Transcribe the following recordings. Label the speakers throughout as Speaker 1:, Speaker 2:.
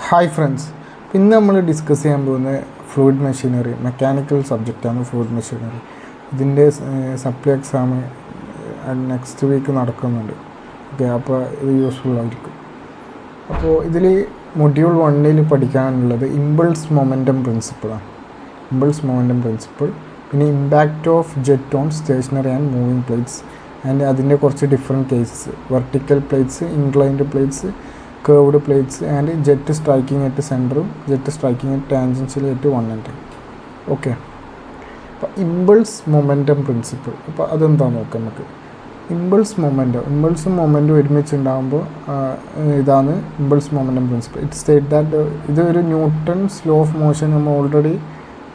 Speaker 1: Hi friends, ഇന്ന് നമ്മൾ discuss ചെയ്യാൻ പോകുന്ന ഫ്ലൂയിഡ് മെഷീനറി മെക്കാനിക്കൽ സബ്ജക്റ്റാണ്. ഫ്ലൂയിഡ് മെഷീനറി ഇതിൻ്റെ സപ്ലി എക്സാം നെക്സ്റ്റ് വീക്ക് നടക്കുന്നുണ്ട്. ഓക്കെ, അപ്പോൾ ഇത് യൂസ്ഫുൾ ആയിരിക്കും. അപ്പോൾ ഇതിൽ മൊഡ്യൂൾ 1 പഠിക്കാനുള്ളത് ഇമ്പൾസ് മൊമെൻറ്റം പ്രിൻസിപ്പിളാണ്. ഇമ്പൾസ് മൊമെൻറ്റം പ്രിൻസിപ്പിൾ, പിന്നെ impact of jet on stationary and moving plates and അതിൻ്റെ കുറച്ച് different cases, vertical plates, inclined plates, curved plates and jet striking at center, jet striking at tangentially at one end. Okay, അപ്പോൾ impulse momentum principle, അപ്പോൾ അതെന്താ നോക്കാം നമുക്ക്. Impulse momentum ഒരുമിച്ചുണ്ടാകുമ്പോൾ ഇതാണ് impulse momentum principle. It state that ഇതൊരു Newton's law of motion നമ്മൾ already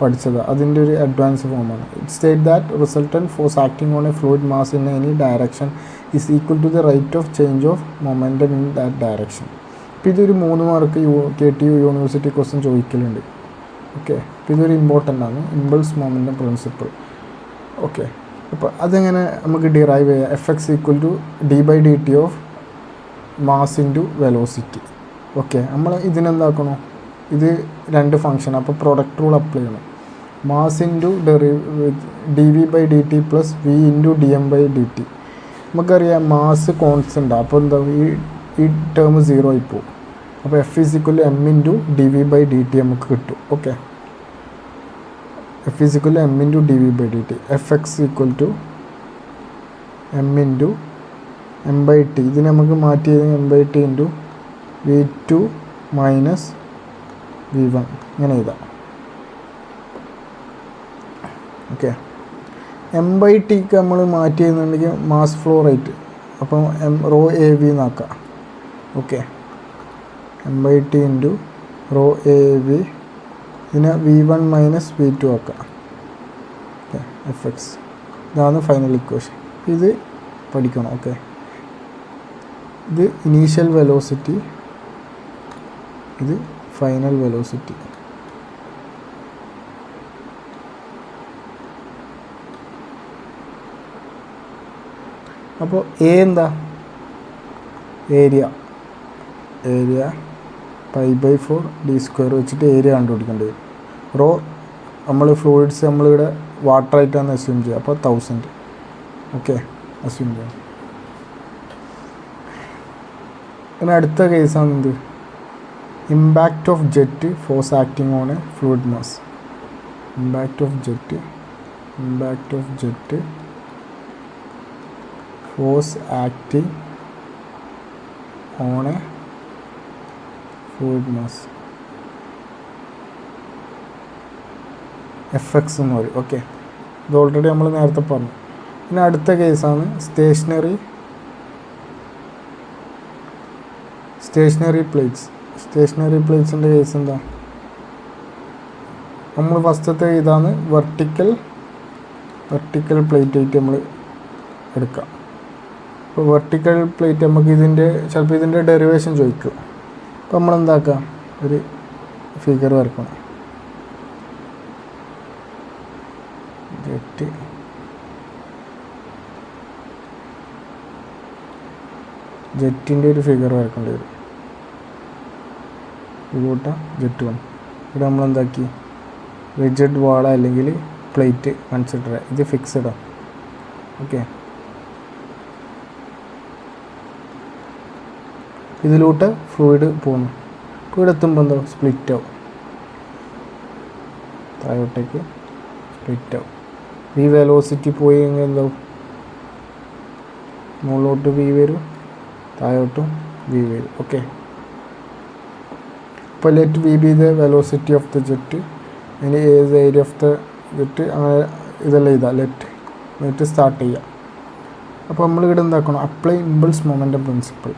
Speaker 1: പഠിച്ചതാണ്, അതിൻ്റെ ഒരു അഡ്വാൻസ് ഫോമാണ്. It state that resultant force acting on a fluid mass in any direction is equal to the rate of change of momentum in that direction. അപ്പോൾ ഇതൊരു 3 mark KTU university question ചോദിക്കലുണ്ട്. Okay, അപ്പോൾ ഇതൊരു important ആണ്, impulse momentum principle. Okay, അപ്പോൾ അതെങ്ങനെ നമുക്ക് derive ചെയ്യാം? Fx equal to d/dt of mass into velocity. Okay, നമ്മൾ ഇതിനെന്താക്കണോ, ഇത് 2 ഫംഗ്ഷൻ, അപ്പോൾ പ്രൊഡക്റ്റ് റൂൾ അപ്ലൈ ചെയ്യണം. Mass into dv/dt plus v into dm/dt. നമുക്കറിയാം മാസ് കോൺസ്റ്റൻ്റ്, അപ്പോൾ എന്താ ഈ ടേം 0 ആയി പോകും. അപ്പോൾ F is equal to m into dv/dt നമുക്ക് കിട്ടും. Okay, F is equal to m into dv/dt. Fx equal to m into m/t. ഇതിന് നമുക്ക് മാറ്റി ചെയ്ത് m/t into v2 minus v1 ഇങ്ങനെ എഴുതാം. ഓക്കെ, m/tക്ക് നമ്മൾ മാറ്റി ചെയ്യുന്നുണ്ടെങ്കിൽ മാസ് ഫ്ലോ റേറ്റ്, അപ്പം ρAv എന്നാക്കാം. Okay, m/t into ρAv, ഇതിനെ v1 മൈനസ് v2 ആക്കാം. ഓക്കെ, Fx ഇതാണ് ഫൈനൽ ഇക്വേഷൻ. ഇത് പഠിക്കണം. ഓക്കെ, ഇത് ഇനീഷ്യൽ വെലോസിറ്റി, ഇത് ഫൈനൽ വെലോസിറ്റി. അപ്പോൾ എ എന്താ? ഏരിയ π/4 d² വെച്ചിട്ട് ഏരിയ കണ്ടുപിടിക്കേണ്ടി വരും. റോ നമ്മൾ ഫ്ലൂയിഡ്സ് നമ്മളിവിടെ വാട്ടർ ആയിട്ടാണ് അസ്യൂം ചെയ്യുക, അപ്പോൾ 1000. ഓക്കെ, അസ്യൂം ചെയ്യാം. പിന്നെ അടുത്ത കേസാണ് എന്ത്? Impact of jet force acting on a fluid mass. Impact of jet force acting on a fluid mass, Fx എന്ന് പറയും. ഓക്കെ, ഇത് ഓൾറെഡി നമ്മൾ നേരത്തെ പറഞ്ഞു. പിന്നെ അടുത്ത കേസാണ് സ്റ്റേഷനറി പ്ലേറ്റ്സിൻ്റെ കേസ് എന്താ? നമ്മൾ ഫസ്റ്റത്തെ ഇതാണ് വെർട്ടിക്കൽ പ്ലേറ്റ് ആയിട്ട് നമ്മൾ എടുക്കാം. അപ്പോൾ വെർട്ടിക്കൽ പ്ലേറ്റ് നമുക്ക് ചിലപ്പോൾ ഇതിൻ്റെ ഡെറിവേഷൻ ചോദിക്കും. അപ്പോൾ നമ്മളെന്താക്കാം, ഒരു ഫിഗർ വരക്കണം. ജെറ്റിൻ്റെ ഒരു ഫിഗർ വരക്കേണ്ടി വരും. ഇതുകൂട്ടാ ജെറ്റ് 1. ഇവിടെ നമ്മളെന്താക്കി, റിജിഡ് വാള അല്ലെങ്കിൽ പ്ലേറ്റ് കൺസിഡർ, ഇത് ഫിക്സഡാണ്. ഓക്കെ, ഇതിലൂട്ട് ഫ്ലൂയിഡ് പോകുന്നു. ഫ്ലൂയിഡ് എത്തുമ്പോൾ എന്താ, സ്പ്ലിറ്റ് ആവും, താഴോട്ടേക്ക് സ്പ്ലിറ്റ് ആവും. ഈ വെലോസിറ്റി പോയി എങ്കിൽ എന്താവും, മുകളിലോട്ട് v വരും, താഴോട്ടും v വരും. ഓക്കെ, അപ്പോൾ let v B the velocity of the jet, ഇനി ഏത് ഏരിയ ഓഫ് ദ ജെറ്റ്, അങ്ങനെ ഇതെല്ലാം ലെറ്റ് സ്റ്റാർട്ട് ചെയ്യാം. അപ്പോൾ നമ്മളിവിടെ എന്താക്കണം, അപ്ലൈ ഇമ്പൾസ് മൊമെൻറ്റം പ്രിൻസിപ്പിൾ.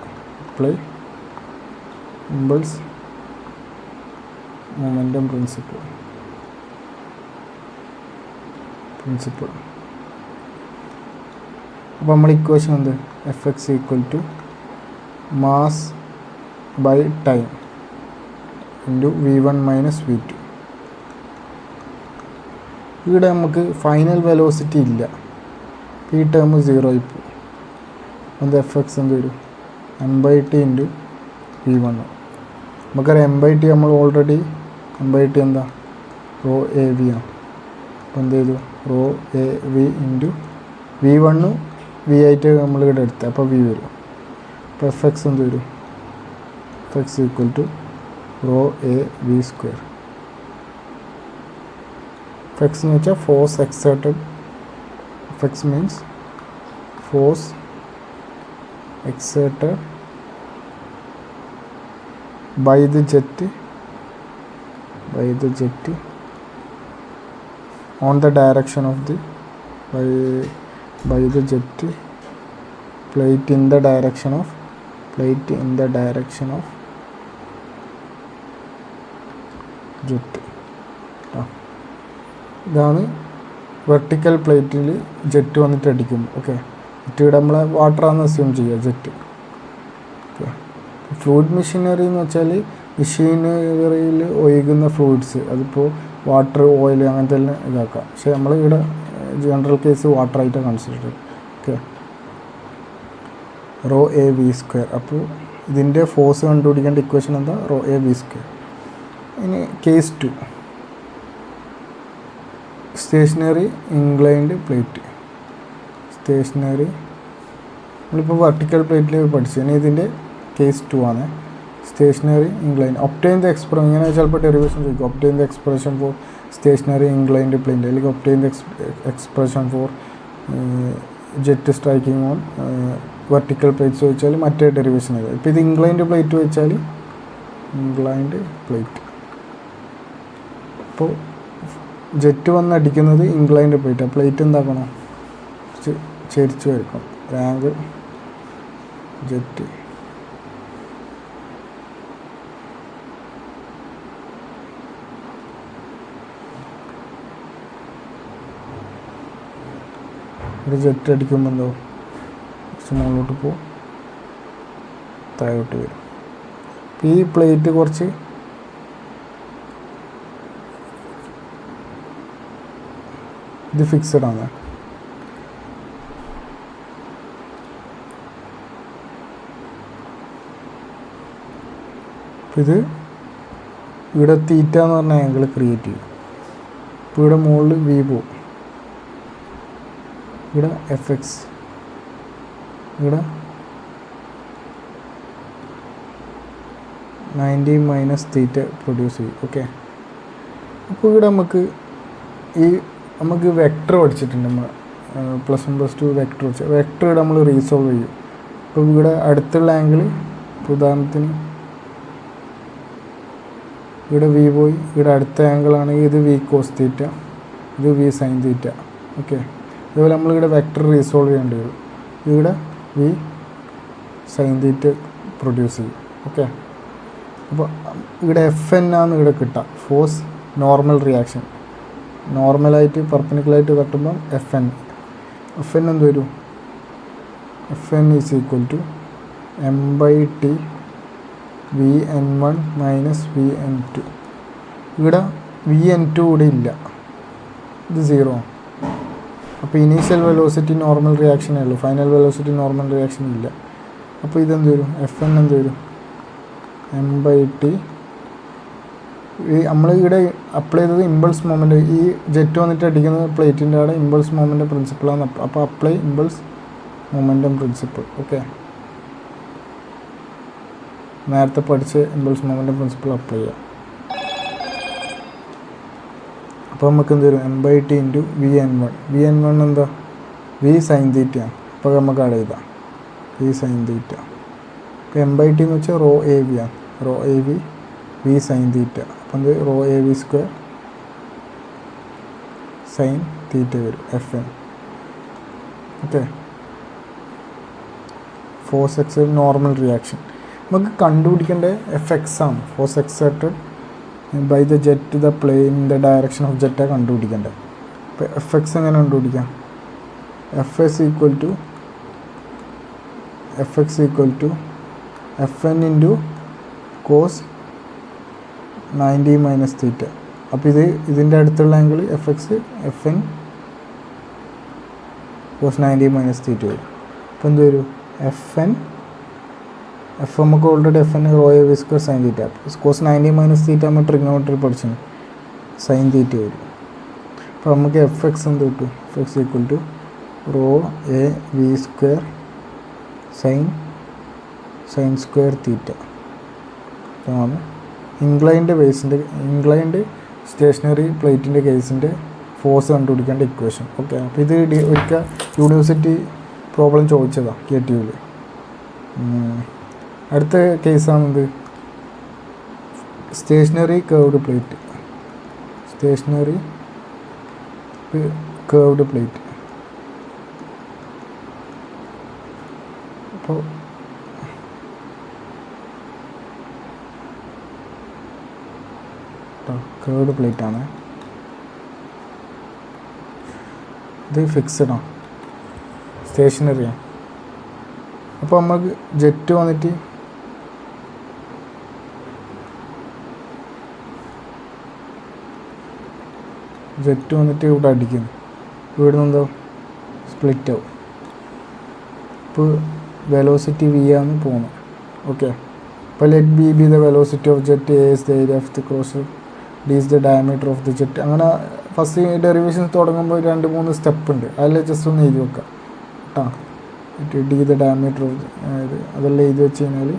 Speaker 1: അപ്പോൾ നമ്മൾ ഇക്വേഷൻ എന്ത്? Fx equal to mass by time into v1 minus v2. ഇവിടെ നമുക്ക് ഫൈനൽ വെലോസിറ്റി ഇല്ല, ഈ ടേം 0 ആയി പോകും. അത് Fx എന്ത് വരും, m/t ഇൻറ്റു v1. നമുക്കറിയാം M/T നമ്മൾ ഓൾറെഡി M/T എന്താ റോ എ വി ആണ്. അപ്പോൾ എന്ത് ചെയ്തു rho A V into V1 V ആയിട്ട് നമ്മൾ ഇവിടെ എടുത്തത്, അപ്പോൾ വി വരും. അപ്പോൾ Fx എന്ത് വരും Fx equal to rho A V square. Fx എന്ന് വെച്ചാൽ force exerted. Fx means force exerted by the jet on the direction of the by the jet plate in the direction of jet. ഇതാണ് vertical പ്ലേറ്റിൽ jet വന്നിട്ട് അടിക്കും. Okay, jet നമ്മളെ വാട്ടറാണെന്ന് assume ചെയ്യുക jet. Okay, fluid machinery എന്ന് വെച്ചാൽ മെഷീനറിയിൽ ഒഴുകുന്ന fluids, അതിപ്പോൾ വാട്ടർ, ഓയിൽ അങ്ങനത്തെ എല്ലാം ഇതാക്കാം. പക്ഷേ നമ്മൾ ഇവിടെ ജനറൽ കേസ് വാട്ടറായിട്ടാണ് കൺസിഡർ ചെയ്യുക. Okay, rho A V square. അപ്പോൾ ഇതിൻ്റെ ഫോഴ്സ് കണ്ടുപിടിക്കേണ്ട ഇക്വേഷൻ എന്താ റോ എ വി സ്ക്വയർ. ഇനി case 2 stationary inclined plate. Stationary നമ്മളിപ്പോൾ വെർട്ടിക്കൽ പ്ലേറ്റിൽ പഠിച്ചു. ഇനി ഇതിൻ്റെ കേസ് 2 ആണ് stationary inclined. Obtain the expression, ഇങ്ങനെ ചിലപ്പോൾ ഡെറിവേഷൻ ചോദിക്കും. Obtain the expression for stationary inclined plate, അല്ലെങ്കിൽ obtain the expression for jet striking on vertical plates ചോദിച്ചാൽ മറ്റേ ഡെറിവേഷൻ ആയത്. ഇപ്പോൾ ഇത് ഇൻക്ലൈൻഡ് പ്ലേറ്റ് വെച്ചാൽ ഇൻക്ലൈൻഡ് പ്ലേറ്റ്. അപ്പോൾ ജെറ്റ് വന്ന് അടിക്കുന്നത് ഇൻക്ലൈൻഡ് പ്ലേറ്റ്. ആ പ്ലേറ്റ് എന്താക്കണം ചെരിച്ച് വരയ്ക്കും. ആംഗിൾ ജെറ്റ് ഒരു ജെറ്റ് അടിക്കുമ്പോൾ എന്തോ കുറച്ച് മുകളിലോട്ട് പോകും, താഴോട്ട് വരും. ഈ പ്ലേറ്റ് കുറച്ച് ഇത് ഫിക്സഡ് ആണ്. ഇത് ഇവിടെ തീറ്റ എന്ന് പറഞ്ഞ ആംഗിൾ ക്രിയേറ്റ് ചെയ്യും. ഇപ്പോൾ ഇവിടെ മുകളിൽ വി പോവും, ഇവിടെ Fx, ഇവിടെ 90 മൈനസ് തീറ്റ പ്രൊഡ്യൂസ് ചെയ്യും. ഓക്കെ, അപ്പോൾ ഇവിടെ നമുക്ക് വെക്ടർ പഠിച്ചിട്ടുണ്ട്. നമ്മൾ +1 +2 വെക്ടർ പഠിച്ചു. വെക്ടർ ഇവിടെ നമ്മൾ റീസോൾവ് ചെയ്യും. അപ്പോൾ ഇവിടെ അടുത്തുള്ള ആംഗിൾ, ഉദാഹരണത്തിന് ഇവിടെ വി പോയി, ഇവിടെ അടുത്ത ആംഗിളാണെങ്കിൽ ഇത് വി കോസ് തീറ്റ, ഇത് വി സൈൻ തീറ്റ. ഓക്കെ, അതുപോലെ നമ്മളിവിടെ വെക്ടർ റീസോൾവ് ചെയ്യേണ്ടി വരും. ഇവിടെ വി സൈൻ തീറ്റ പ്രൊഡ്യൂസ് ചെയ്യും. ഓക്കെ, അപ്പോൾ ഇവിടെ Fn ആണ് ഇവിടെ കിട്ടുക, ഫോഴ്സ് നോർമൽ റിയാക്ഷൻ. നോർമലായിട്ട് പെർപെൻഡിക്കുലറായിട്ട് തട്ടുമ്പോൾ Fn എന്ത് വരും Fn is equal to M/T Vn1 minus Vn2. ഇവിടെ Vn2 ഇവിടെ ഇല്ല, ഇത് 0. അപ്പോൾ ഇനീഷ്യൽ വെലോസിറ്റി നോർമൽ റിയാക്ഷനേ ഉള്ളൂ, ഫൈനൽ വെലോസിറ്റി നോർമൽ റിയാക്ഷൻ ഇല്ല. അപ്പോൾ ഇതെന്ത് വരും Fn എന്ത് വരും M/T. നമ്മൾ ഇവിടെ അപ്ലൈ ചെയ്തത് ഇമ്പൾസ് മൊമെൻറ്റ്, ഈ ജെറ്റ് വന്നിട്ട് അടിക്കുന്ന പ്ലേറ്റിൻ്റെ അവിടെ ഇമ്പൾസ് മൊമെൻറ്റം പ്രിൻസിപ്പിളാണ്. അപ്പോൾ apply impulse momentum principle. Okay, നേരത്തെ പഠിച്ച് ഇമ്പൾസ് മൊമെൻറ്റം പ്രിൻസിപ്പിൾ അപ്ലൈ ചെയ്യാം. അപ്പോൾ നമുക്ക് എന്ത് വരും M/T ഇൻറ്റു Vn1 എന്താ വി സൈൻ തീറ്റയാണ്. അപ്പോൾ നമുക്ക് അവിടെ എഴുതാം വി സൈൻ തീറ്റ. അപ്പോൾ M/T എന്ന് വെച്ചാൽ റോ എ വി ആണ്, rho A V V sine theta. അപ്പം എന്ത് rho A V square sine theta വരും Fn. Okay, force exerted normal reaction നമുക്ക് കണ്ടുപിടിക്കേണ്ട Fx ആണ്, force exerted by the jet the plane in the direction of ജെറ്റാണ് കണ്ടുപിടിക്കേണ്ടത്. അപ്പോൾ Fx എങ്ങനെ കണ്ടുപിടിക്കാം? Fx equal to Fn into cos 90 minus theta. അപ്പോൾ ഇതിൻ്റെ അടുത്തുള്ള angle Fn cos 90 minus theta വരും. അപ്പോൾ എന്ത് വരും Fn എഫ് നമുക്ക് already F N rho A V square sine theta. Cos 90 minus theta നമ്മൾ ട്രിഗ്നോമെട്രി പഠിച്ചു, സൈൻ തീറ്റ വരും. അപ്പോൾ നമുക്ക് എഫ് എക്സ് എന്ത് കിട്ടും? F X equal to rho A V square sine square theta. ആണ് ഇൻക്ലൈൻഡ് സ്റ്റേഷനറി പ്ലേറ്റിൻ്റെ കേസിൻ്റെ ഫോഴ്സ് കണ്ടുപിടിക്കേണ്ട ഇക്വേഷൻ. ഓക്കെ, അപ്പോൾ ഇത് ഒരിക്കൽ യൂണിവേഴ്സിറ്റി പ്രോബ്ലം ചോദിച്ചതാണ് KTUവിൽ. അടുത്ത കേസാണെന്ത്? Stationary curved plate. അപ്പോൾ കേർവ്ഡ് പ്ലേറ്റാണ് ഇത്, ഫിക്സഡാണ്, സ്റ്റേഷനറിയാണ്. അപ്പോൾ നമുക്ക് ജെറ്റ് വന്നിട്ട് ഇവിടെ അടിക്കുന്നു, ഇവിടെ നിന്ന് എന്തോ സ്പ്ലിറ്റ് ആവും. ഇപ്പോൾ വെലോസിറ്റി V ആണ് പോകുന്നത്. ഓക്കെ, അപ്പോൾ let B be the velocity of jet, A is the area of the cross, D is the diameter of the jet. അങ്ങനെ ഫസ്റ്റ് ഡെറിവേഷൻസ് തുടങ്ങുമ്പോൾ 2-3 സ്റ്റെപ്പ് ഉണ്ട്, അതിൽ ജസ്റ്റ് ഒന്ന് എഴുതി വെക്കാം കേട്ടോ. D the diameter of അതെല്ലാം എഴുതി വെച്ച് കഴിഞ്ഞാൽ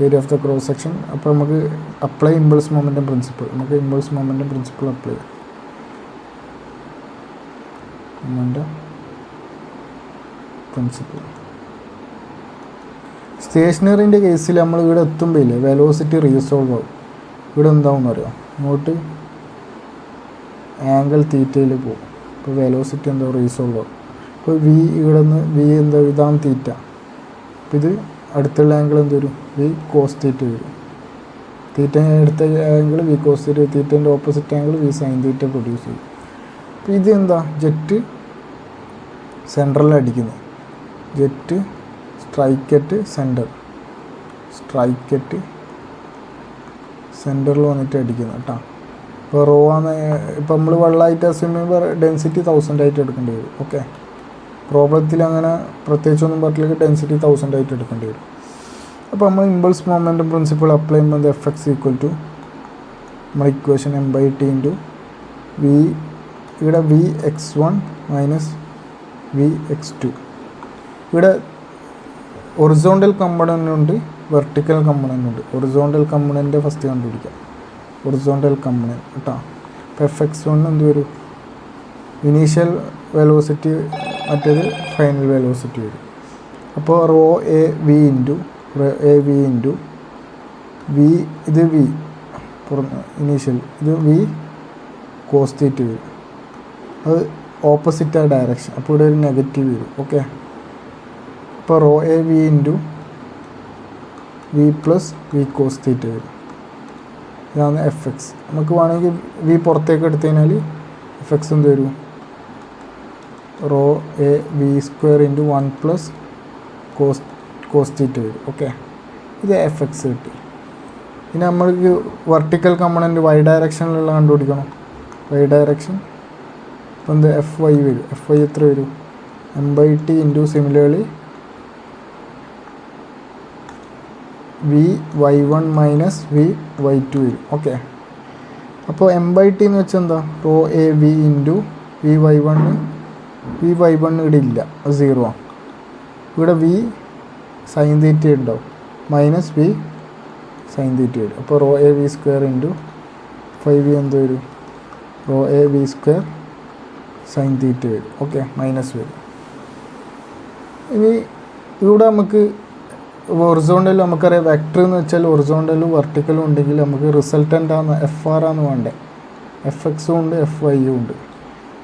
Speaker 1: area of the cross section. അപ്പോൾ നമുക്ക് apply impulse momentum principle, apply momentum principle. സ്റ്റേഷനറിൻ്റെ കേസിൽ നമ്മൾ ഇവിടെ എത്തുമ്പോൾ ഇല്ലേ വെലോസിറ്റി റീസോൾവ് ആവും. ഇവിടെ എന്താവും അറിയാം, ഇങ്ങോട്ട് ആംഗിൾ തീറ്റയിൽ പോകും. ഇപ്പോൾ വെലോസിറ്റി എന്താ റീസോൾവ് ആവും. ഇപ്പോൾ ഇവിടെ നിന്ന് എന്താ ഇതാണ് തീറ്റ. അപ്പോൾ ഇത് അടുത്തുള്ള ആംഗിൾ എന്ത് വരും? V cos തീറ്റ വരും. തീറ്റ അടുത്ത ആംഗിൾ V cos തീറ്റ, തീറ്റേൻ്റെ ഓപ്പോസിറ്റ് ആംഗിൾ V sin തീറ്റ പ്രൊഡ്യൂസ് ചെയ്യും. അപ്പോൾ ഇത് എന്താ, ജെറ്റ് സെൻട്രലിൽ അടിക്കുന്നത്, ജെറ്റ് സ്ട്രൈക്കറ്റ് സെൻറ്ററിൽ വന്നിട്ട് അടിക്കുന്നത് കേട്ടോ. ഇപ്പോൾ റോ ആണ്, ഇപ്പോൾ നമ്മൾ വെള്ളമായിട്ട് അസ്യൂം ചെയ്യുമ്പോൾ ഡെൻസിറ്റി 1000 ആയിട്ട് എടുക്കേണ്ടി വരും. ഓക്കെ, പ്രോബ്ലത്തിൽ അങ്ങനെ പ്രത്യേകിച്ചൊന്നും പറഞ്ഞില്ലെങ്കിൽ ഡെൻസിറ്റി 1000 ആയിട്ട് എടുക്കേണ്ടി വരും. അപ്പോൾ നമ്മൾ ഇമ്പൾസ് മൊമെൻറ്റം പ്രിൻസിപ്പിൾ അപ്ലൈ ചെയ്യുമ്പോൾ എഫ് എക്സ് ഈക്വൽ ടു നമ്മുടെ ഇക്വേഷൻ m/t ഇൻറ്റു V, ഇവിടെ Vx1 മൈനസ് Vx2. ഇവിടെ ഒറിസോണ്ടൽ കമ്പണൻ്റ് ഉണ്ട്, വെർട്ടിക്കൽ കമ്പണൻ്റ് ഉണ്ട്. ഒറിസോണ്ടൽ കമ്പണൻ്റ് ഫസ്റ്റ് കണ്ടുപിടിക്കാം, ഒറിസോണ്ടൽ കമ്പണൻ്റ് കേട്ടോ. അപ്പോൾ Fx1 എന്ത് വരും? ഇനീഷ്യൽ വെലോസിറ്റി, മറ്റേത് ഫൈനൽ വെലോസിറ്റി വരും. അപ്പോൾ rho A V into V, ഇത് V ഇനീഷ്യൽ, ഇത് V cos തീറ്റ വരും. അത് ഓപ്പോസിറ്റ് ഡയറക്ഷൻ, അപ്പോൾ ഇവിടെ ഒരു നെഗറ്റീവ് വരും. ഓക്കെ, ഇപ്പോൾ rho A V into V plus V cos theta വരും. ഇതാണ് എഫ് എക്സ്. നമുക്ക് വേണമെങ്കിൽ V പുറത്തേക്ക് എടുത്തു കഴിഞ്ഞാൽ എഫ് എക്സ് എന്ത് വരും? Rho A V square into 1 plus cos theta വരും. ഓക്കെ, ഇത് എഫ് എക്സ് കിട്ടി. ഇനി നമ്മൾക്ക് വെർട്ടിക്കൽ കമ്പണൻറ്റ് y ഡയറക്ഷനിലുള്ള കണ്ടുപിടിക്കണം. y ഡയറക്ഷൻ ഇപ്പോൾ എന്ത് എഫ് വൈ വരും. എഫ് വൈ എത്ര വരും? m/t into similarly Vy1 minus Vy2 വരും. ഓക്കെ, അപ്പോൾ m/t എന്ന് വെച്ചാൽ എന്താ? Rho A V into Vy1 ഇവിടെ ഇല്ല, അത് 0 ആണ്. ഇവിടെ V സൈൻ തീറ്റ ഉണ്ടാവും, മൈനസ് V സൈൻ തീറ്റ വരും. അപ്പോൾ rho A V square into 5V എന്ത് വരും? Rho A V square sine theta വരും. ഓക്കെ, മൈനസ് വരും. ഇനി ഇവിടെ നമുക്ക് ഒറിസോണ്ടൽ നമുക്കറിയാം, വെക്ടർ എന്ന് വെച്ചാൽ ഒറിസോണ്ടലും വെർട്ടിക്കലും ഉണ്ടെങ്കിൽ നമുക്ക് റിസൾട്ടൻ്റ് ആണ് FR ആണ് വേണ്ടത്. FX ഉണ്ട്, FY ഉണ്ട്.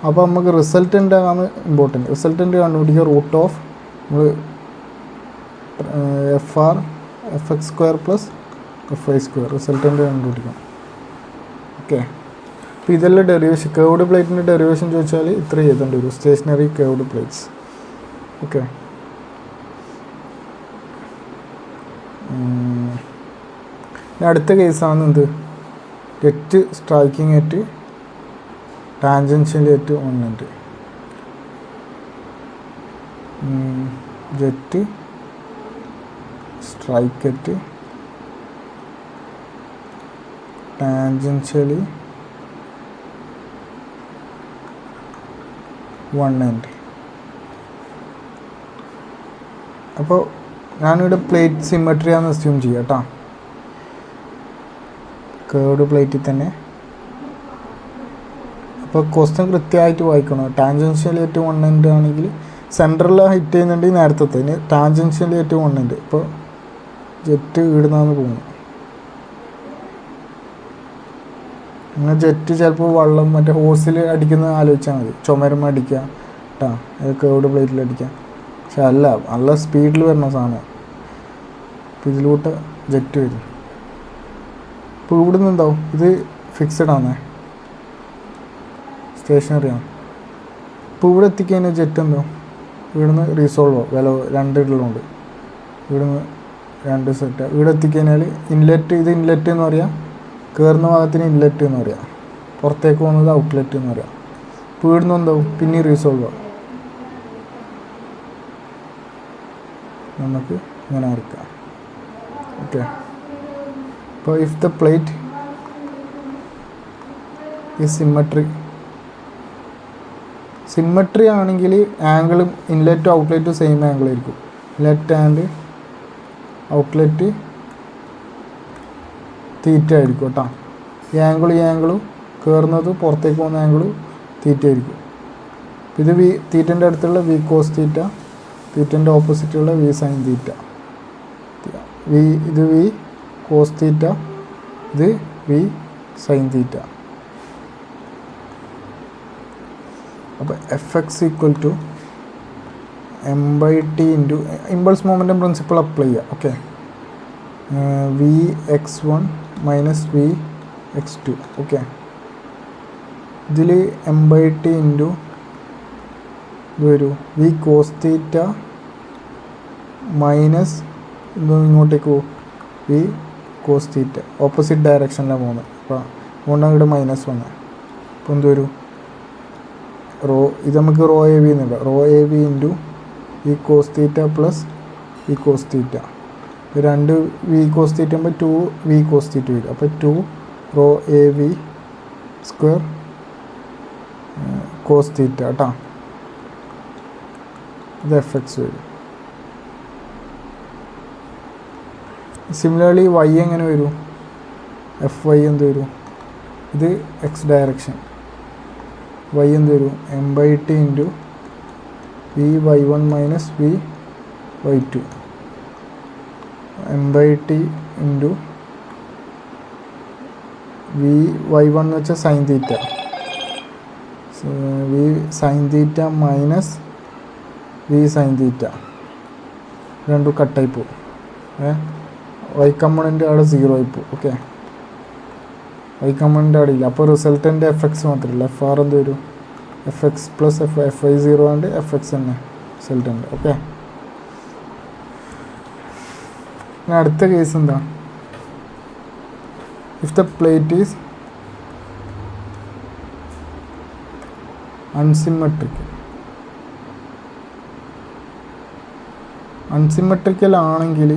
Speaker 1: അപ്പോൾ നമുക്ക് റിസൾട്ടൻ്റ് ആണ് ഇമ്പോർട്ടൻറ്റ്. റിസൾട്ടൻ്റ് കണ്ടുപിടിക്കുക റൂട്ട് ഓഫ് നമ്മൾ FX square plus FY square, resultant കണ്ടുപിടിക്കണം. ഓക്കെ, അപ്പോൾ ഇതെല്ലാം ഡെറിവേഷൻ, കേർവ്ഡ് പ്ലേറ്റിൻ്റെ ഡെറിവേഷൻ ചോദിച്ചാൽ ഇത്ര ചെയ്തേണ്ടി വരും, സ്റ്റേഷനറി കേർവ്ഡ് പ്ലേറ്റ്സ്. ഓക്കെ, അടുത്ത കേസാണ് എന്ത്? Jet striking at tangential at വന്നിട്ട് jet strike at tangentially one end. അപ്പോൾ ഞാനിവിടെ പ്ലേറ്റ് സിമ്മട്രി ആണെന്ന് അസ്യൂം ചെയ്യാം കേട്ടോ. കേർഡ് പ്ലേറ്റിൽ തന്നെ. അപ്പോൾ ക്വസ്റ്റ്യൻ കൃത്യമായിട്ട് വായിക്കണം. ടാൻജൻഷ്യലി ആയിട്ട് വൺ എൻഡ് ആണെങ്കിൽ സെൻറ്ററിൽ ഹിറ്റ് ചെയ്യുന്നുണ്ടെങ്കിൽ നേരത്തെ ടാൻജൻഷ്യലി ആയിട്ട് വൺ എൻഡ്. ഇപ്പോൾ ജെറ്റ് ഇടുന്നതെന്ന് പോകുന്നു. അങ്ങനെ ജെറ്റ് ചിലപ്പോൾ വെള്ളം മറ്റേ ഹോസിൽ അടിക്കുന്നത് ആലോചിച്ചാൽ മതി. ചുമരം അടിക്കുക കേട്ടോ, കേർഡ് പ്ലേറ്റിൽ അടിക്കുക. പക്ഷെ അല്ല, നല്ല സ്പീഡിൽ വരുന്ന സാധനം. അപ്പോൾ ഇതിലോട്ട് ജെറ്റ് വരും. ഇപ്പോൾ ഇവിടുന്ന് എന്താവും, ഇത് ഫിക്സഡ് ആണേ, സ്റ്റേഷനറിയാണ്. ഇപ്പോൾ ഇവിടെ എത്തിക്കഴിഞ്ഞാൽ ജെറ്റ് എന്താവും, ഇവിടുന്ന് റീസോൾവോ വില 2 ഇടലുണ്ട്. ഇവിടുന്ന് 2 സെറ്റ്. ഇവിടെ എത്തിക്കഴിഞ്ഞാൽ ഇൻലെറ്റ്, ഇത് ഇൻലെറ്റ് എന്ന് പറയാം, കയറുന്ന ഭാഗത്തിന് ഇൻലെറ്റ് എന്ന് പറയാം, പുറത്തേക്ക് പോകുന്നത് ഔട്ട്ലെറ്റ് എന്ന് പറയാം. ഇപ്പോൾ ഇവിടുന്ന് എന്താവും, പിന്നെ റീസോൾവ് ആവും. നമുക്ക് ഇങ്ങനെ വരയ്ക്കാം. ഓക്കെ. അപ്പോൾ ഇഫ് ദ പ്ലേറ്റ് ഈ സിമ്മട്രി ആണെങ്കിൽ ആംഗിളും ഇൻലെറ്റും ഔട്ട്ലെറ്റും സെയിം ആംഗിൾ ആയിരിക്കും. ഇൻലെറ്റ് ആൻഡ് ഔട്ട്ലെറ്റ് തീറ്റ ആയിരിക്കും കേട്ടോ. ഈ ആംഗിളും കയറുന്നത് പുറത്തേക്ക് പോകുന്ന ആംഗിളും തീറ്റ ആയിരിക്കും. ഇത് തീറ്റൻ്റെ അടുത്തുള്ള വി കോസ് തീറ്റ, തീറ്റൻ്റെ ഓപ്പോസിറ്റുള്ള വി സൈൻ തീറ്റ. ഇത് വി കോസ് തീറ്റ, ഇത് വി സൈൻ തീറ്റ. അപ്പോൾ F X equal to m/t into impulse momentum principle apply ചെയ്യുക. Okay. V X 1 minus V X 2. Okay. ഇതിൽ m/t ഇൻറ്റു ഇത് വരും V cos theta minus ഇങ്ങോട്ടേക്ക് പോകും V cos തീറ്റ. Opposite ഡയറക്ഷനിലാണ് പോകുന്നത്. അപ്പോൾ അതുകൊണ്ടാണ് ഇവിടെ -1. അപ്പോൾ എന്ത് വരും, ഇത് നമുക്ക് റോ എ വി എന്നുണ്ട്. Rho A V into V cos theta plus V cos theta. 2 V cos theta ആകുമ്പോൾ 2 വി കോസ് തീറ്റ വരും. അപ്പോൾ 2 rho A V square cos theta കേട്ടോ. ഇത് എഫ് എക്സ് വരും. സിമിലർലി വൈ എങ്ങനെ വരും, എഫ് വൈ എന്ത് വരും, ഇത് എക്സ് ഡയറക്ഷൻ. വൈ എന്ത് വരും, m/t into V Y 1 minus V Y 2. m/t into V Y 1 എന്ന് വെച്ചാൽ sine theta, V sine theta minus V sine theta. രണ്ടും കട്ടായി പോകും. വൈ കമ്പോണൻ്റ് അവിടെ 0 ആയി പോകും. ഓക്കെ. വൈ കമ്പോണൻ്റ് അവിടെ ഇല്ല. അപ്പോൾ റിസൾട്ടൻ്റെ എഫ് എക്സ് മാത്രമല്ല, എഫ് ആർ എന്ത് വരും, F X plus F I 0 ആണ്ട് എഫ് എക്സ് തന്നെ റിസൾട്ടുണ്ട്. ഓക്കെ. ഇനി അടുത്ത കേസ് എന്താ, if the plate is unsymmetrical ആണെങ്കിൽ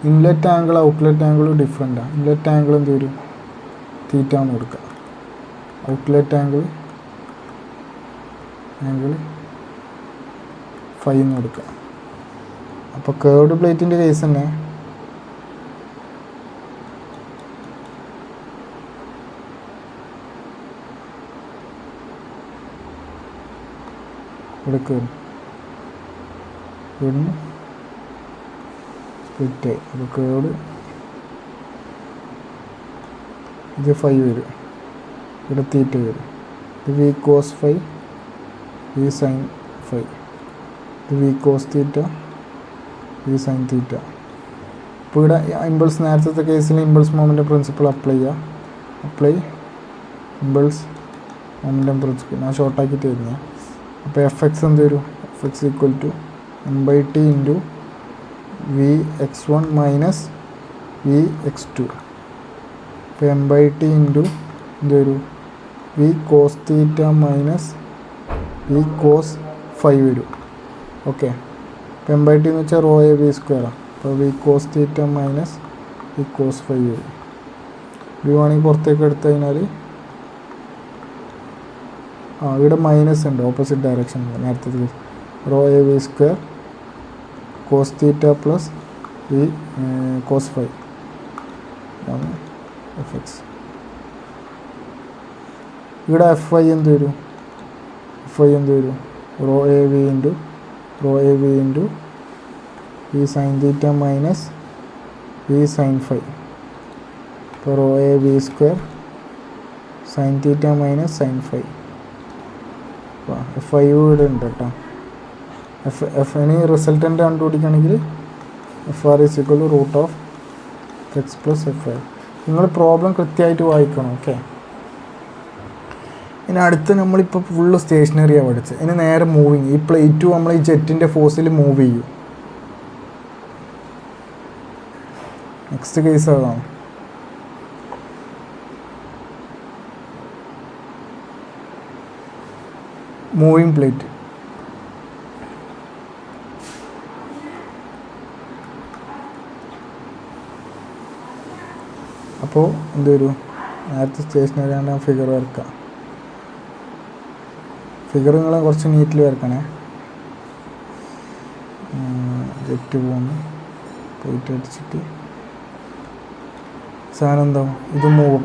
Speaker 1: ഇൻലെറ്റ് ആംഗിൾ ഔട്ട്ലെറ്റ് ആംഗിളും ഡിഫറെൻറ്റാണ്. ഇൻലെറ്റ് ആംഗിൾ എന്ത് വരും, തീറ്റ എന്ന് കൊടുക്കുക. ഔട്ട്ലെറ്റ് ആംഗിൾ ഫൈ എന്ന് കൊടുക്കുക. അപ്പോൾ കേർവ്ഡ് പ്ലേറ്റിൻ്റെ കേസ് തന്നെ ഇവിടെ കയറും, ഇവിടുന്ന് സ്പ്ലിറ്റ്. അപ്പോൾ കേർവ്ഡ് ഇത് ഫൈ വരും, ഇവിടെ തീറ്റ വരും. ഇത് V cos phi, V sine phi. ഇത് V cos theta, V sine theta. ഇപ്പോൾ ഇവിടെ ഇമ്പൾസ്, നേരത്തെ കേസിൽ ഇമ്പൾസ് മൊമെൻറ്റം പ്രിൻസിപ്പിൾ അപ്ലൈ ചെയ്യുക. Apply impulse momentum principle. ഞാൻ ഷോർട്ടാക്കിയിട്ട് വരുന്നത്. അപ്പോൾ എഫ് എക്സ് എന്ത് വരും, F X equal to m/t into V X 1 minus V X 2. അപ്പോൾ m/t ഇൻറ്റു എന്ത് വരും, V cos theta minus V cos phi വരും. ഓക്കെ. അപ്പോൾ m/t എന്ന് വെച്ചാൽ റോ എ വി സ്ക്വയറാണ്. അപ്പോൾ V cos theta minus V cos phi വരും. വി വേണമെങ്കിൽ പുറത്തേക്ക് എടുത്തു കഴിഞ്ഞാൽ ഇവിടെ മൈനസ് ഉണ്ട്, ഓപ്പോസിറ്റ് ഡയറക്ഷൻ നേരത്തെ rho A V square cos theta plus V cos phi ആണ് എഫ് എക്സ്. ഇവിടെ എഫ് ഐ എന്ത് വരും? എഫ് ഐ എന്ത് വരും? Rho A V into V sine theta minus V sine phi. ഇപ്പോൾ rho A V square sine theta minus sine phi. F I ഇവിടെ ഉണ്ട് കേട്ടോ. എഫ് ഇനി റിസൾട്ടൻ്റ് കണ്ടുപിടിക്കുകയാണെങ്കിൽ F R is equal to root of X plus F I. നിങ്ങൾ problem കൃത്യമായിട്ട് വായിക്കണം. Okay, ഇനി അടുത്ത് നമ്മളിപ്പോൾ ഫുള്ള് സ്റ്റേഷനറിയാണ് പഠിച്ചത്. ഇനി നേരെ മൂവിങ്. ഈ പ്ലേറ്റ് നമ്മൾ ഈ ജെറ്റിൻ്റെ ഫോഴ്സിൽ മൂവ് ചെയ്യും. നെക്സ്റ്റ് കേസ് അതാണ്. Moving plate. അപ്പോൾ എന്ത് വരും? നേരത്തെ സ്റ്റേഷനറി ആണ് ഫിഗർ വരക്കാം. ഫിഗർ നിങ്ങൾ കുറച്ച് നീറ്റിൽ വരക്കണേ. ജെറ്റ് പോകുന്നു, പ്ലേറ്റ് അടിച്ചിട്ട് സാധനം എന്താവും? ഇത് മൂവ്.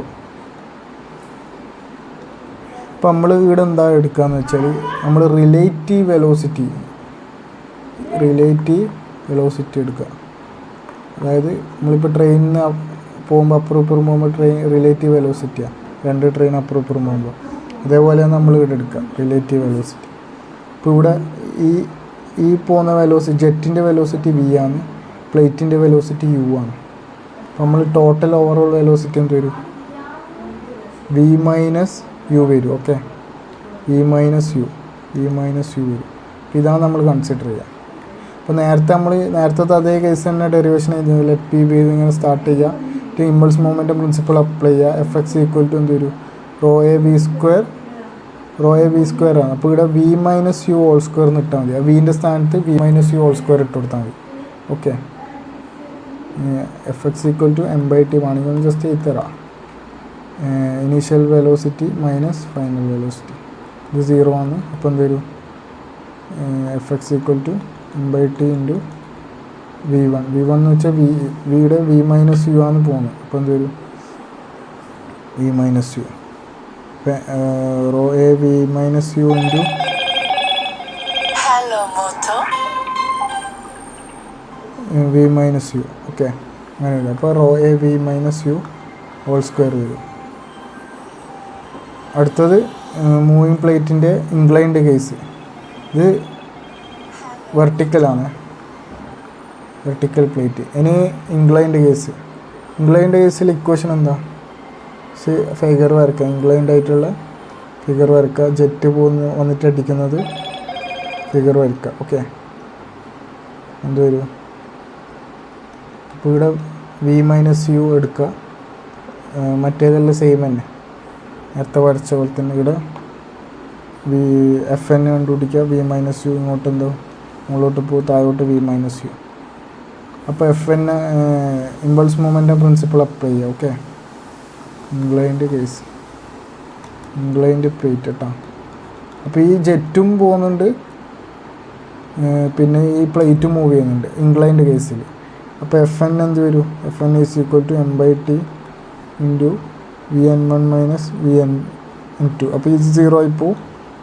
Speaker 1: ഇപ്പം നമ്മൾ ഇവിടെ എന്താ എടുക്കുകയെന്ന് വെച്ചാൽ നമ്മൾ റിലേറ്റീവ് വെലോസിറ്റി എടുക്കുക. അതായത് നമ്മളിപ്പോൾ ട്രെയിനിന് പോകുമ്പോൾ അപ്പുറം ഇപ്പുറം പോകുമ്പോൾ ട്രെയിൻ റിലേറ്റീവ് വെലോസിറ്റിയാണ്. രണ്ട് ട്രെയിൻ അപ്പുറം ഇപ്പുറം പോകുമ്പോൾ അതേപോലെയാണ് നമ്മൾ ഇവിടെ എടുക്കുക റിലേറ്റീവ് വെലോസിറ്റി. ഇപ്പോൾ ഇവിടെ ഈ പോകുന്ന വെലോസിറ്റി ജെറ്റിൻ്റെ വെലോസിറ്റി വി ആണ്, പ്ലേറ്റിൻ്റെ വെലോസിറ്റി യു ആണ്. അപ്പോൾ നമ്മൾ ടോട്ടൽ ഓവറോൾ വെലോസിറ്റി എന്ത് വരും? വി മൈനസ് യു വരും. ഓക്കെ, വി മൈനസ് യു വരും. ഇതാണ് നമ്മൾ കൺസിഡർ ചെയ്യുക. അപ്പോൾ നേരത്തെ അതേ കേസ് തന്നെ ഡെറിവേഷൻ ചെയ്ത് ലെറ്റ് പി ബി ഇങ്ങനെ സ്റ്റാർട്ട് ചെയ്യുക. ഇമ്പൾസ് മൊമെൻ്റം പ്രിൻസിപ്പിൾ അപ്ലൈ ചെയ്യുക. എഫ് എക്സ് ഈക്വൽ ടു എന്ത് വരും? റോ എ വി സ്ക്വയർ ആണ്. അപ്പോൾ ഇവിടെ V minus U whole square എന്ന് ഇട്ടാൽ മതി. ആ വീൻ്റെ സ്ഥാനത്ത് V minus U whole square ഇട്ട് കൊടുത്താൽ മതി. Okay, F X equal to M by T വേണമെങ്കിൽ ജസ്റ്റ് ചെയ്തരാം. Initial velocity minus final velocity ഇത് 0 ആണ്. അപ്പോൾ എന്ത് വരും? F X equal to M by T into V one എന്ന് വെച്ചാൽ വിയുടെ വി മൈനസ് യു ആണ് പോകുന്നത്. അപ്പോൾ എന്ത് വരും? V minus U rho A V minus U into V minus U. Okay, അങ്ങനെ വരും. അപ്പോൾ rho A V minus U whole square വരും. അടുത്തത് മൂവിങ് പ്ലേറ്റിൻ്റെ ഇൻക്ലൈൻഡ് കേസ്. ഇത് വെർട്ടിക്കൽ പ്ലേറ്റ്. ഇനി ഇൻക്ലൈൻഡ് കേസിൽ ഇക്വേഷൻ എന്താ? ഫിഗർ വരക്കുക. ഇൻക്ലൈൻഡ് ആയിട്ടുള്ള ഫിഗർ വരക്കുക. ജെറ്റ് വന്നിട്ട് അടിക്കുന്നത് ഫിഗർ വരക്കുക. ഓക്കെ, എന്ത് വരും? അപ്പോൾ ഇവിടെ വി മൈനസ് യു എടുക്കുക. മറ്റേതെല്ലാം സെയിം തന്നെ, നേരത്തെ വരച്ച പോലെ തന്നെ. ഇവിടെ വി എഫ് എൻ കണ്ടുപിടിക്കുക. വി മൈനസ് യു ഇങ്ങോട്ട് എന്തോ മുകളിലോട്ട് പോകും, താഴോട്ട് വി മൈനസ് യു. അപ്പോൾ F N impulse momentum principle apply ചെയ്യുക. ഓക്കെ, ഇൻക്ലൈൻഡ് പ്ലേറ്റ് കേട്ടോ. അപ്പോൾ ഈ ജെറ്റും പോകുന്നുണ്ട്, പിന്നെ ഈ പ്ലേറ്റും മൂവ് ചെയ്യുന്നുണ്ട് ഇൻക്ലൈൻഡ് കേസിൽ. അപ്പോൾ എഫ് എൻ എന്ത് വരും? F N is equal to M by T into V N one minus V N two. അപ്പോൾ ഇത് 0 ആയിപ്പോവും.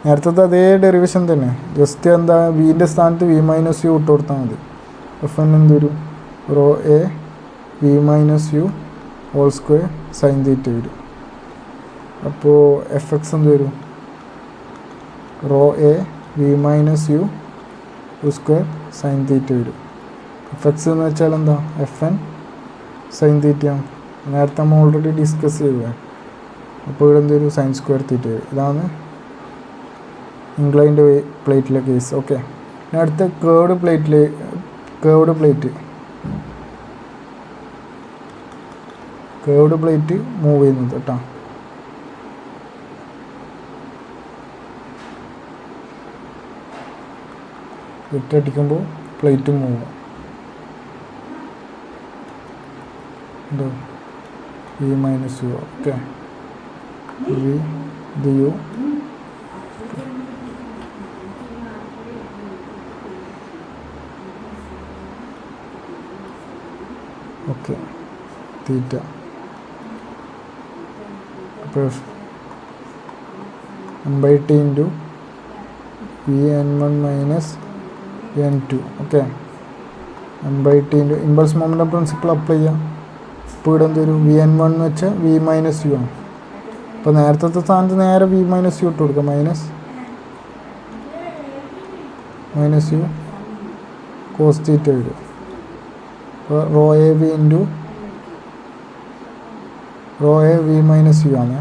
Speaker 1: നേരത്തെ അതേ ഡെറിവേഷൻ തന്നെ, ജസ്റ്റ് എന്താ വിൻ്റെ സ്ഥാനത്ത് വി മൈനസ് യു ഇട്ട് കൊടുത്താൽ മതി. എഫ് എൻ എന്ത് വരും? Rho A V minus U whole square sine theta വരും. അപ്പോൾ എഫ് എക്സ് എന്ത് വരും? Rho A V minus U square sine theta വരും. എഫ് എക്സ് എന്ന് വെച്ചാൽ എന്താ? എഫ് എൻ സൈൻ തീറ്റയാണ്. നേരത്തെ നമ്മൾ ഓൾറെഡി ഡിസ്കസ് ചെയ്തതാണ്. അപ്പോൾ ഇവിടെ എന്ത് വരും? സൈൻ സ്ക്വയർ തീറ്റ വരും. ഇതാണ് ഇൻക്ലൈൻഡ് പ്ലേറ്റിലെ കേസ്. ഓക്കെ, ഇനി അടുത്ത കേർവ്ഡ് പ്ലേറ്റ് മൂവ് ചെയ്യുന്നത് കേട്ടോ. ഇട്ടടിക്കുമ്പോൾ plate move. into v minus u. Okay, v du okay theta plus 1/t into vn1 minus n2. Okay, 1/t into impulse momentum principle apply ചെയ്യാം. ഇപ്പോൾ ഇവിടെ എന്തൊരു vn1 എന്ന് വെച്ചാൽ v minus u ആണ്. അപ്പോൾ നേരത്തെ സ്ഥാനത്ത് നേരെ v minus u ഇട്ട് കൊടുക്കുക. മൈനസ് u cos theta വരും. അപ്പോൾ rho A V into rho A V minus U ആണ്.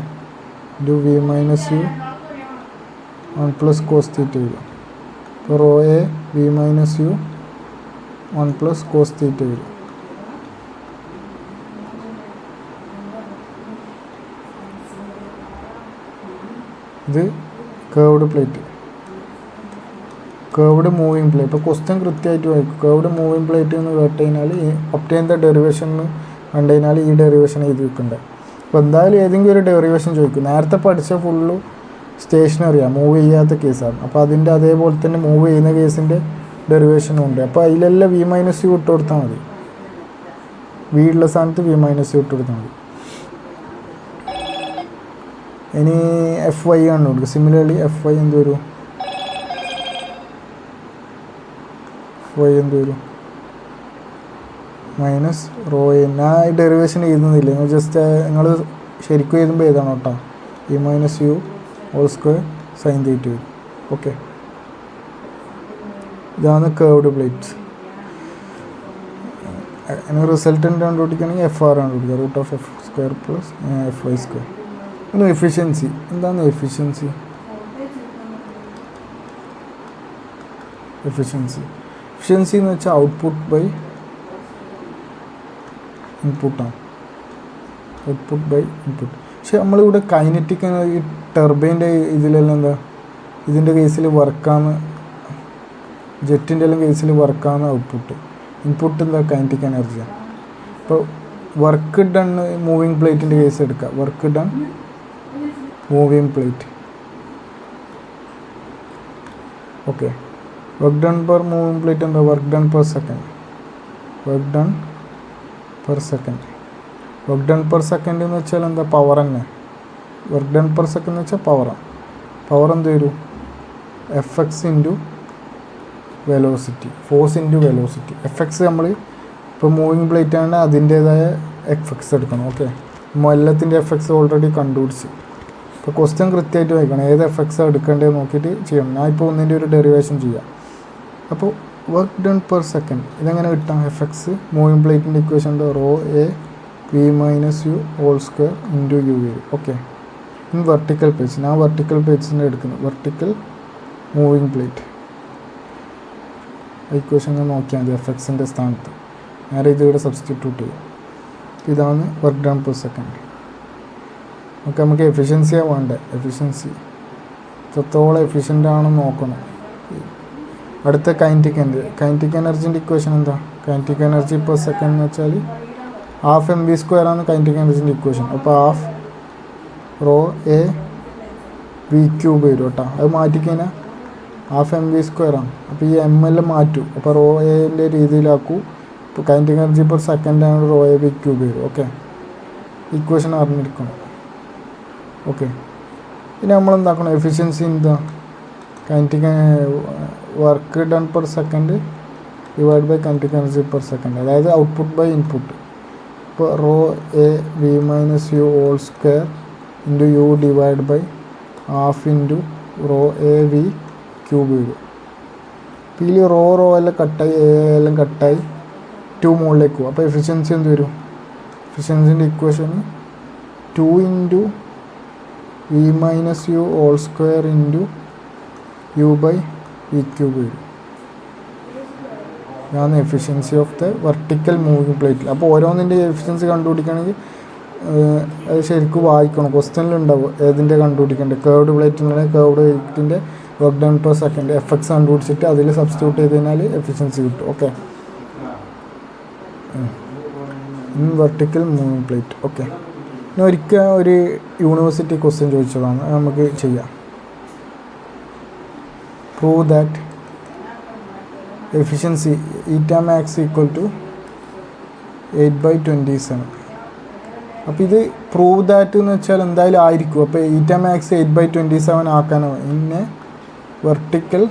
Speaker 1: Into V minus U 1 plus cos theta വരും. അപ്പോൾ rho A V minus U 1 plus cos theta വരും. ഇത് curved plate, curved moving plate. ഇപ്പോൾ question കൃത്യമായിട്ട് വായിക്കും. കേർവ്ഡ് മൂവിങ് പ്ലേറ്റ് എന്ന് കേട്ട് കഴിഞ്ഞാൽ ഒപ്റ്റെയിൻ ദ ഡെറിവേഷൻ കണ്ടു കഴിഞ്ഞാൽ ഈ ഡെറിവേഷൻ എഴുതി വെക്കണ്ടേ. അപ്പോൾ എന്തായാലും ഏതെങ്കിലും ഒരു ഡെറിവേഷൻ ചോദിക്കും. നേരത്തെ പഠിച്ച ഫുള്ള് സ്റ്റേഷനറിയാണ്, മൂവ് ചെയ്യാത്ത കേസാണ്. അപ്പോൾ അതിൻ്റെ അതേപോലെ തന്നെ മൂവ് ചെയ്യുന്ന കേസിൻ്റെ ഡെറിവേഷനും ഉണ്ട്. അപ്പോൾ അതിലെല്ലാം വി മൈനസ് യു ഇട്ട് കൊടുത്താൽ മതി. വി ഉള്ള സ്ഥാനത്ത് വി മൈനസ് യു ഇട്ട് കൊടുത്താൽ മതി. ഇനി എഫ് വൈ ആണ് കൊടുക്കുക. സിമിലർലി എഫ് വൈ എന്ത് വരും? എന്ത് വരും? Minus raw A. ഞാൻ ഈ ഡെറിവേഷൻ എഴുതുന്നില്ല, നിങ്ങൾ ജസ്റ്റ് നിങ്ങൾ ശരിക്കും എഴുതുമ്പോൾ എഴുതണം കേട്ടോ. E minus U whole square sine theta വരും. ഓക്കെ, ഇതാണ് കേർവ്ഡ് പ്ലേറ്റ്സ്. അതിന് റിസൾട്ടൻ്റ് കണ്ടുപിടിക്കുകയാണെങ്കിൽ എഫ് ആർ കണ്ടുപിടിക്കുക. Root of F square plus F Y square. ഇനി എഫിഷ്യൻസി എന്താണ്? എഫിഷ്യൻസി എന്ന് വെച്ചാൽ ഔട്ട്പുട്ട് ബൈ ഇൻപുട്ടാണ്. പക്ഷെ നമ്മളിവിടെ കൈനറ്റിക് ഈ ടർബൈൻ്റെ ഇതിലെല്ലാം എന്താ, ഇതിൻ്റെ കേസിൽ വർക്കാണ്, ജെറ്റിൻ്റെ എല്ലാം കേസിൽ വർക്കാണ് ഔട്ട്പുട്ട്. ഇൻപുട്ട് എന്താ? കൈനറ്റിക് എനർജിയാണ്. ഇപ്പോൾ വർക്ക് ഡൺ മൂവിങ് പ്ലേറ്റിൻ്റെ കേസ് എടുക്കുക. Work done moving plate. Okay, work done per moving plate എന്താ? Work done per second. Work done per second എന്ന് വെച്ചാൽ എന്താ? പവർ തന്നെ. വർക്ക് ഡൺ പെർ സെക്കൻഡ് എന്ന് വെച്ചാൽ പവറാണ്. പവർ എന്ത് വരും? F X into velocity, force into velocity. F X നമ്മൾ ഇപ്പോൾ മൂവിങ് പ്ലേറ്റ് ആണ്, അതിൻ്റേതായ എഫ് എക്സ് എടുക്കണം. ഓക്കെ, എല്ലാത്തിൻ്റെ എഫ് എക്സ് ഓൾറെഡി കണ്ടുപിടിച്ച്. ഇപ്പോൾ ക്വസ്റ്റ്യൻ കൃത്യമായിട്ട് വായിക്കണം, ഏത് എഫ് എക്സ് എടുക്കേണ്ടത് നോക്കിയിട്ട് ചെയ്യണം. ഞാൻ ഇപ്പോൾ ഒന്നിൻ്റെ ഒരു ഡെറിവേഷൻ ചെയ്യാം. അപ്പോൾ വർക്ക് ഡൺ പെർ സെക്കൻഡ് ഇതെങ്ങനെ കിട്ടാം? എഫ് എക്സ് മൂവിങ് പ്ലേറ്റിൻ്റെ equation rho A V minus U whole square into U വരും. ഓക്കെ, ഇൻ വെർട്ടിക്കൽ പേജ് ഞാൻ വെർട്ടിക്കൽ പേജിൻ്റെ എടുക്കുന്നത്. വെർട്ടിക്കൽ മൂവിങ് പ്ലേറ്റ് ഇക്വേഷൻ നോക്കിയാൽ മതി. എഫ് എക്സിൻ്റെ സ്ഥാനത്ത് നേരെ ഇതിവിടെ സബ്സ്റ്റിറ്റ്യൂട്ട് ചെയ്യും. ഇതാണ് work done per second. Okay, നമുക്ക് എഫിഷ്യൻസിയാണ് വേണ്ടത്. എഫിഷ്യൻസി എത്രത്തോളം എഫിഷ്യൻ്റ് ആണെന്ന് നോക്കണം. അടുത്ത കൈനറ്റിക് എനർജിൻ്റെ ഇക്വേഷൻ എന്താ? കൈനറ്റിക് എനർജി പെർ സെക്കൻഡ് എന്ന് വെച്ചാൽ ഹാഫ് എം വി സ്ക്വയർ ആണ് കൈനറ്റിക് എനർജിൻ്റെ ഇക്വേഷൻ. അപ്പോൾ half rho A V cube വരും കേട്ടോ. അത് മാറ്റിക്കഴിഞ്ഞാൽ ഹാഫ് എം വി സ്ക്വയർ ആണ്. അപ്പോൾ ഈ എം എല്ലാം മാറ്റും. അപ്പോൾ റോ എൻ്റെ രീതിയിലാക്കൂ. ഇപ്പോൾ കൈനറ്റിക് എനർജി പെർ സെക്കൻഡ് ആണ് റോ എ വി ക്യൂബ് വരും. ഓക്കെ, ഇക്വേഷൻ അറിഞ്ഞിരിക്കണം. ഓക്കെ, ഇനി നമ്മളെന്താക്കണം? എഫിഷ്യൻസി എന്താ? Kinetic work done per second divide by kinetic energy per second, അതായത് ഔട്ട്പുട്ട് ബൈ ഇൻപുട്ട്. ഇപ്പോൾ rho A V minus U whole square into U divide by half into rho A V cube വരും. അപ്പോൾ ഇതിൽ raw എല്ലാം കട്ടായി, A എല്ലാം കട്ടായി 2 മുകളിലേക്ക് പോകും. അപ്പോൾ എഫിഷ്യൻസി എന്ത് വരും? എഫിഷ്യൻസിൻ്റെ equation 2 into V minus U whole square into U by V cube വരും. ഇതാണ് efficiency of the vertical moving പ്ലേറ്റിൽ. അപ്പോൾ ഓരോന്നിൻ്റെ എഫിഷ്യൻസി കണ്ടുപിടിക്കുകയാണെങ്കിൽ അത് ശരിക്കും വായിക്കണം. ക്വസ്റ്റ്യനിലുണ്ടാവും ഏതിൻ്റെ കണ്ടുപിടിക്കേണ്ടത്. കേർവ്ഡ് പ്ലേറ്റിൻ്റെ കേർവ്ഡ് പ്ലേറ്റിൻ്റെ work done per second F X കണ്ടുപിടിച്ചിട്ട് അതിൽ സബ്സ്റ്റിറ്റ്യൂട്ട് ചെയ്ത് കഴിഞ്ഞാൽ എഫിഷ്യൻസി കിട്ടും. Okay, in vertical moving plate. Okay, ഇനി ഒരിക്കൽ ഒരു യൂണിവേഴ്സിറ്റി ക്വസ്റ്റ്യൻ ചോദിച്ചതാണ്, നമുക്ക് ചെയ്യാം. Prove that efficiency eta max equal to 8/27. അപ്പോൾ ഇത് പ്രൂവ് ദാറ്റ് എന്ന് വെച്ചാൽ എന്തായാലും ആയിരിക്കും. അപ്പോൾ ഈറ്റ മാക്സ് 8/27 ആക്കാനോ ഇന്നെ വെർട്ടിക്കൽ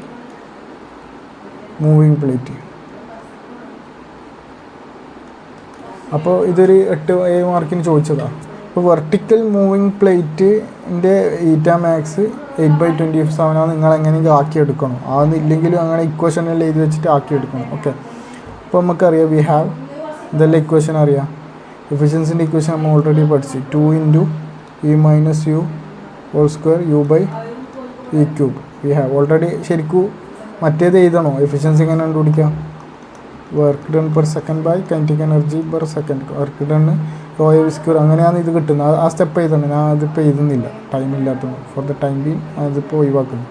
Speaker 1: മൂവിങ് പ്ലേറ്റ്. അപ്പോൾ ഇതൊരു 8-7 മാർക്കിന് ചോദിച്ചതാണ്. അപ്പോൾ വെർട്ടിക്കൽ മൂവിങ് പ്ലേറ്റിൻ്റെ ഈറ്റ മാക്സ് 8/27 നിങ്ങൾ എങ്ങനെയെങ്കിലും ആക്കിയെടുക്കണം. അതൊന്നില്ലെങ്കിലും അങ്ങനെ ഇക്വേഷനെല്ലാം എഴുതി വെച്ചിട്ട് ആക്കിയെടുക്കണം. ഓക്കെ, അപ്പോൾ നമുക്കറിയാം വി ഹാവ് ഇതെല്ലാം ഇക്വേഷൻ അറിയാം. എഫിഷ്യൻസിൻ്റെ ഇക്വേഷൻ നമ്മൾ ഓൾറെഡി പഠിച്ചു. 2 × E - U whole square U/E³ we have already. ശരിക്കും മറ്റേത് എഴുതണോ? എഫിഷ്യൻസി എങ്ങനെ കണ്ടുപിടിക്കാം? Work done per second by kinetic energy per second. Work done ρ/v², അങ്ങനെയാണ് ഇത് കിട്ടുന്നത്. ആ സ്റ്റെപ്പ് എഴുതണം. ഞാൻ അതിപ്പോൾ എഴുതുന്നില്ല, ടൈമില്ലാത്തത്. ഫോർ ദ ടൈം ബീങ് അതിപ്പോൾ ഒഴിവാക്കുന്നു.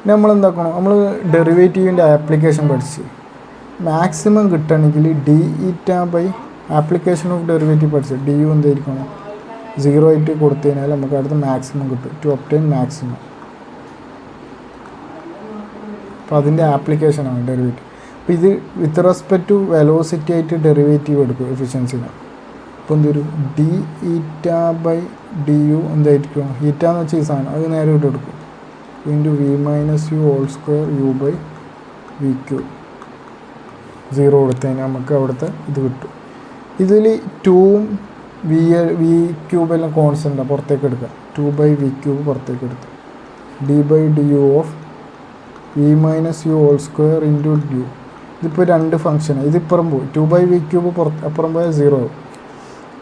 Speaker 1: പിന്നെ നമ്മൾ എന്താക്കണം? നമ്മൾ ഡെറിവേറ്റീവിൻ്റെ ആപ്ലിക്കേഷൻ പഠിച്ച് മാക്സിമം കിട്ടണമെങ്കിൽ dη ആപ്ലിക്കേഷൻ ഓഫ് ഡെറിവേറ്റീവ് പഠിച്ച് du എന്തായിരിക്കണം? 0 ആയിട്ട് കൊടുത്തു കഴിഞ്ഞാൽ നമുക്ക് അടുത്ത് മാക്സിമം കിട്ടും. To obtain maximum. അപ്പോൾ അതിൻ്റെ ആപ്ലിക്കേഷനാണ് ഡെറിവേറ്റീവ്. അപ്പോൾ ഇത് വിത്ത് റെസ്പെക്ട് ടു വെലോസിറ്റി ആയിട്ട് ഡെറിവേറ്റീവ് എടുക്കും എഫിഷ്യൻസിന്. അപ്പോൾ എന്തൊരു dη/du എന്തായിരിക്കും? ഈറ്റ എന്ന് വെച്ചാൽ ഈ സാധനം അത് നേരെ ഇട്ട് എടുക്കും. Into v - u whole square U/v³. 0 കൊടുത്തു കഴിഞ്ഞാൽ നമുക്ക് അവിടുത്തെ ഇത് കിട്ടും. ഇതിൽ 2ഉം v³ എല്ലാം കോൺസ്റ്റൻ്റാണ്, പുറത്തേക്ക് എടുക്കുക. 2/v³ പുറത്തേക്ക് എടുത്ത് d/du of v - u whole square into du. ഇതിപ്പോൾ രണ്ട് ഫംഗ്ഷനാണ്. ഇതിപ്പുറം പോയി 2/v³ അപ്പുറം പോയാൽ 0 ആവും.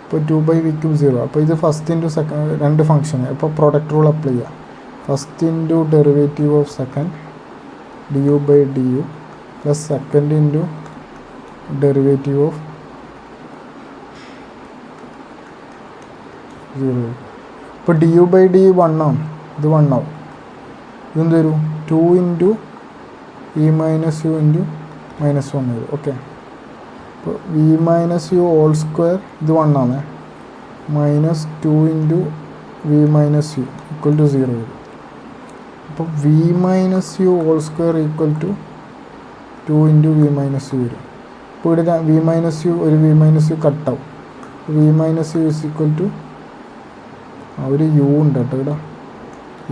Speaker 1: ഇപ്പോൾ 2/v³ 0. അപ്പോൾ ഇത് ഫസ്റ്റ് ഇൻറ്റു സെക്കൻഡ്, രണ്ട് ഫംഗ്ഷനാണ്. അപ്പോൾ പ്രൊഡക്റ്റ് റൂൾ അപ്ലൈ ചെയ്യുക. First into derivative of second du/du plus second into derivative of 0. ഇപ്പോൾ du/du 1 ആവും. ഇത് 1 ആവും. ഇതെന്ത് വരും? 2 × E - u ഇൻറ്റു -1 വരും. ഓക്കെ, അപ്പോൾ v - u ഹോൾ സ്ക്വയർ ഇത് 1 ആണ്. -2 × v - u ഈക്വൽ ടു 0 വരും. അപ്പോൾ v - u whole square equal to 2 × v - u വരും. ഇപ്പോൾ ഇവിടെ v - u ഒരു v - u കട്ടാവും. v - u is equal to ഒരു u ഉണ്ട് കേട്ടോ, ഇവിടെ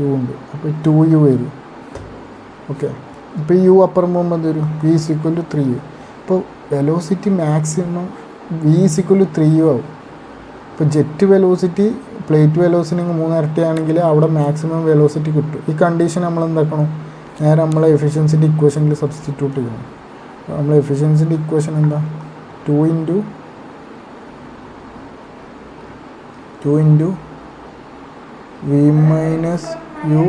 Speaker 1: u ഉണ്ട്. അപ്പോൾ 2u വരും. ഓക്കെ, ഇപ്പോൾ u അപ്പുറം പോകുമ്പോൾ എന്ത് വരും? v is equal to 3u. ഇപ്പോൾ velocity maximum v is equal to 3u ആവും. ഇപ്പോൾ ജെറ്റ് വെലോസിറ്റി പ്ലേറ്റ് വെലോസിറ്റി 3 ഇരട്ടിയാണെങ്കിൽ അവിടെ മാക്സിമം വെലോസിറ്റി കിട്ടും. ഈ കണ്ടീഷൻ നമ്മൾ എന്താക്കണം? നേരെ നമ്മളെ എഫിഷ്യൻസിൻ്റെ ഇക്വേഷനിൽ സബ്സ്റ്റിറ്റ്യൂട്ട് ചെയ്യണം. നമ്മൾ എഫിഷ്യൻസിൻ്റെ ഇക്വേഷൻ എന്താ? 2 × v - u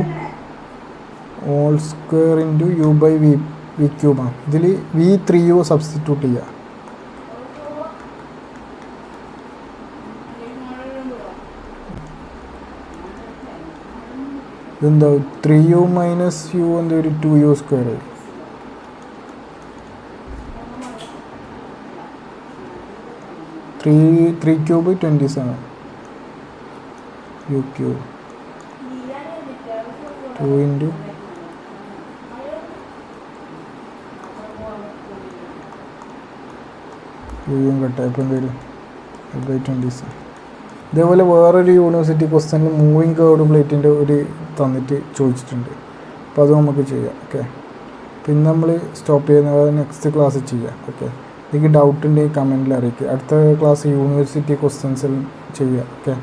Speaker 1: whole square into u/v³ ആണ്. ഇതിൽ v 3u സബ്സ്റ്റിറ്റ്യൂട്ട് ചെയ്യുക. ഇതെന്താ? 3u - u എന്താ? ഒരു 2u സ്ക്വയർ ആയി. 3³ 27 u³ 2 × യും കട്ടായപ്പോൾ എന്തൊരു 8/27. ഇതേപോലെ വേറൊരു യൂണിവേഴ്സിറ്റി ക്വസ്റ്റ്യനിൽ മൂവിങ് കർവ്ഡ് പ്ലേറ്റിൻ്റെ ഒരു തന്നിട്ട് ചോദിച്ചിട്ടുണ്ട്. അപ്പോൾ അത് നമുക്ക് ചെയ്യാം. ഓക്കെ, പിന്നെ നമ്മൾ സ്റ്റോപ്പ് ചെയ്യുന്നത് നെക്സ്റ്റ് ക്ലാസ്സിൽ ചെയ്യാം. ഓക്കെ, എനിക്ക് ഡൗട്ട് ഉണ്ടെങ്കിൽ കമൻറ്റിൽ അറിയിക്കുക. അടുത്ത ക്ലാസ് യൂണിവേഴ്സിറ്റി ക്വസ്റ്റ്യൻസിൽ ചെയ്യാം. ഓക്കെ.